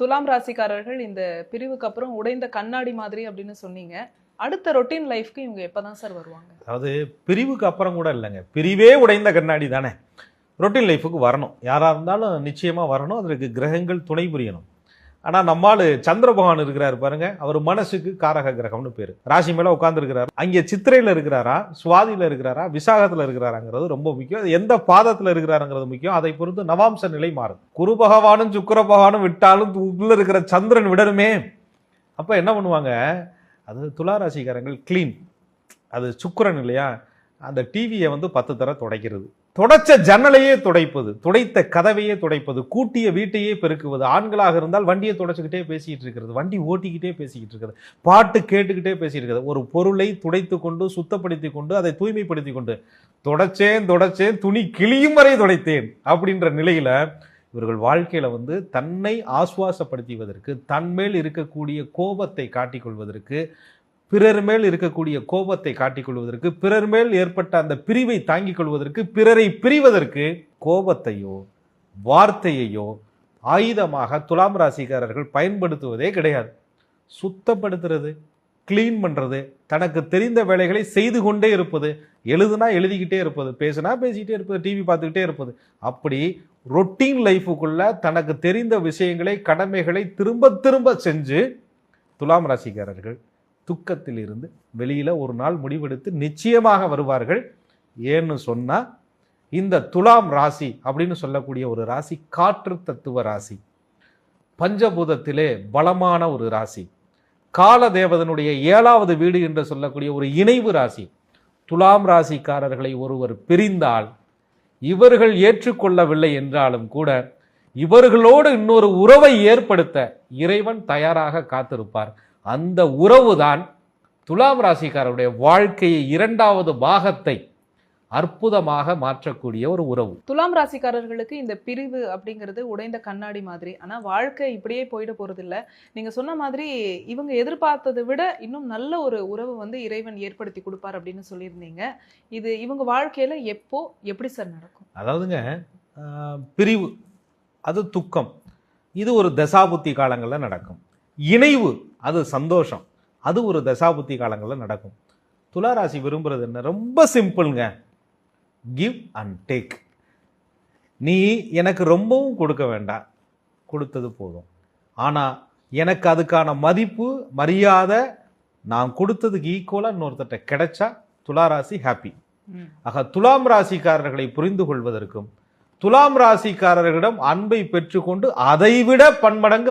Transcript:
துலாம் ராசிக்காரர்கள் இந்த பிரிவுக்கு அப்புறம் உடைந்த கண்ணாடி மாதிரி அப்படின்னு சொன்னீங்க. அடுத்த ரொட்டீன் லைஃப்க்கு இவங்க எப்பதான் சார் வருவாங்க? அதாவது பிரிவுக்கு அப்புறம் கூட இல்லைங்க, பிரிவே உடைந்த கண்ணாடி தானே. ரொட்டீன் லைஃபுக்கு வரணும், யாராக இருந்தாலும் நிச்சயமாக வரணும். அதற்கு கிரகங்கள் துணை புரியணும். ஆனால் நம்மால் சந்திர பகவான் இருக்கிறாரு பாருங்க, அவர் மனசுக்கு காரக கிரகம்னு பேர். ராசி மேலே உட்காந்துருக்கிறாரு. அங்கே சித்திரையில் இருக்கிறாரா, சுவாதியில் இருக்கிறாரா, விசாகத்தில் இருக்கிறாராங்கிறது ரொம்ப முக்கியம். எந்த பாதத்தில் இருக்கிறாருங்கிறது முக்கியம். அதை பொறுத்து நவாம்ச நிலை மாறும். குரு பகவானும் சுக்கிர பகவானும் விட்டாலும் உள்ள இருக்கிற சந்திரன் விடணுமே. அப்போ என்ன பண்ணுவாங்க, அது துளாராசிக்காரங்கள் கிளீன். அது சுக்கிரன் இல்லையா, அந்த டிவியை 10 தடவை துடைக்கிறது, துடைச்ச ஜன்னலையே துடைப்பது, துடைத்த கதவையே துடைப்பது, கூட்டிய வீட்டையே பெருக்குவது. ஆண்களாக இருந்தால் வண்டியை துடைச்சிக்கிட்டே பேசிக்கிட்டு இருக்கிறது, வண்டி ஓட்டிக்கிட்டே பேசிக்கிட்டு இருக்கிறது, பாட்டு கேட்டுக்கிட்டே பேசிட்டு இருக்கிறது. ஒரு பொருளை துடைத்து கொண்டு சுத்தப்படுத்தி கொண்டு அதை தூய்மைப்படுத்தி கொண்டு தொடச்சேன் துணி கிளியும் வரை துடைத்தேன் அப்படின்ற நிலையில இவர்கள் வாழ்க்கையில தன்னை ஆசுவாசப்படுத்துவதற்கு, தன்மேல் இருக்கக்கூடிய கோபத்தை காட்டிக்கொள்வதற்கு, பிறர் மேல் இருக்கக்கூடிய கோபத்தை காட்டிக்கொள்வதற்கு, பிறர் மேல் ஏற்பட்ட அந்த பிரிவை தாங்கிக் கொள்வதற்கு, பிறரை பிரிவதற்கு கோபத்தையோ வார்த்தையையோ ஆயுதமாக துலாம் ராசிக்காரர்கள் பயன்படுத்துவதே கிடையாது. சுத்தப்படுத்துறது, கிளீன் பண்றது, தனக்கு தெரிந்த வேலைகளை செய்து கொண்டே இருப்பது, எழுதுனா எழுதிக்கிட்டே இருப்பது, பேசுனா பேசிக்கிட்டே இருப்பது, டிவி பார்த்துக்கிட்டே இருப்பது. அப்படி ரொட்டீன் லைஃபுக்குள்ள தனக்கு தெரிந்த விஷயங்களை, கடமைகளை திரும்ப திரும்ப செஞ்சு துலாம் ராசிக்காரர்கள் துக்கத்தில் இருந்து வெளியில ஒரு நாள் முடிவெடுத்து நிச்சயமாக வருவார்கள். ஏன்னு சொன்னா, இந்த துலாம் ராசி அப்படின்னு சொல்லக்கூடிய ஒரு ராசி காற்று தத்துவ ராசி, பஞ்சபூதத்திலே பலமான ஒரு ராசி, கால தேவதனுடைய 7வது வீடு என்று சொல்லக்கூடிய ஒரு இணைவு ராசி. துலாம் ராசிக்காரர்களை ஒருவர் பிரிந்தால், இவர்கள் ஏற்றுக்கொள்ளவில்லை என்றாலும் கூட இவர்களோடு இன்னொரு உறவை ஏற்படுத்த இறைவன் தயாராக காத்திருப்பார். அந்த உறவுதான் துலாம் ராசிக்காரருடைய வாழ்க்கையை 2வது பாகத்தை அற்புதமாக மாற்றக்கூடிய ஒரு உறவு. துலாம் ராசிக்காரர்களுக்கு இந்த பிரிவு அப்படிங்கிறது உடைந்த கண்ணாடி மாதிரி. ஆனா வாழ்க்கை இப்படியே போயிட போறது இல்ல. நீங்க சொன்ன மாதிரி இவங்க எதிர்பார்த்ததை விட இன்னும் நல்ல ஒரு உறவு இறைவன் ஏற்படுத்தி கொடுப்பார் அப்படின்னு சொல்லியிருந்தீங்க. இது இவங்க வாழ்க்கையில எப்போ எப்படி சார் நடக்கும்? அதாவதுங்க, பிரிவு அது துக்கம், இது ஒரு தசாபுத்தி காலங்களில் நடக்கும். இணைவு அது சந்தோஷம், அது ஒரு தசாபுத்தி காலங்களில் நடக்கும். துளாராசி விரும்புறது என்ன? ரொம்ப சிம்பிள்ங்க, கிவ் அண்ட் டேக். நீ எனக்கு ரொம்பவும் கொடுக்க வேண்டாம், கொடுத்தது போதும். ஆனால் எனக்கு அதுக்கான மதிப்பு மரியாதை நான் கொடுத்ததுக்கு ஈக்குவலாக இன்னொருத்தட்ட கிடைச்சா துளாராசி ஹாப்பி. ஆக துலாம் ராசிக்காரர்களை புரிந்து கொள்வதற்கும், துலாம் ராசிக்காரர்களிடம் அன்பை பெற்றுக்கொண்டு அதைவிட பன்மடங்கு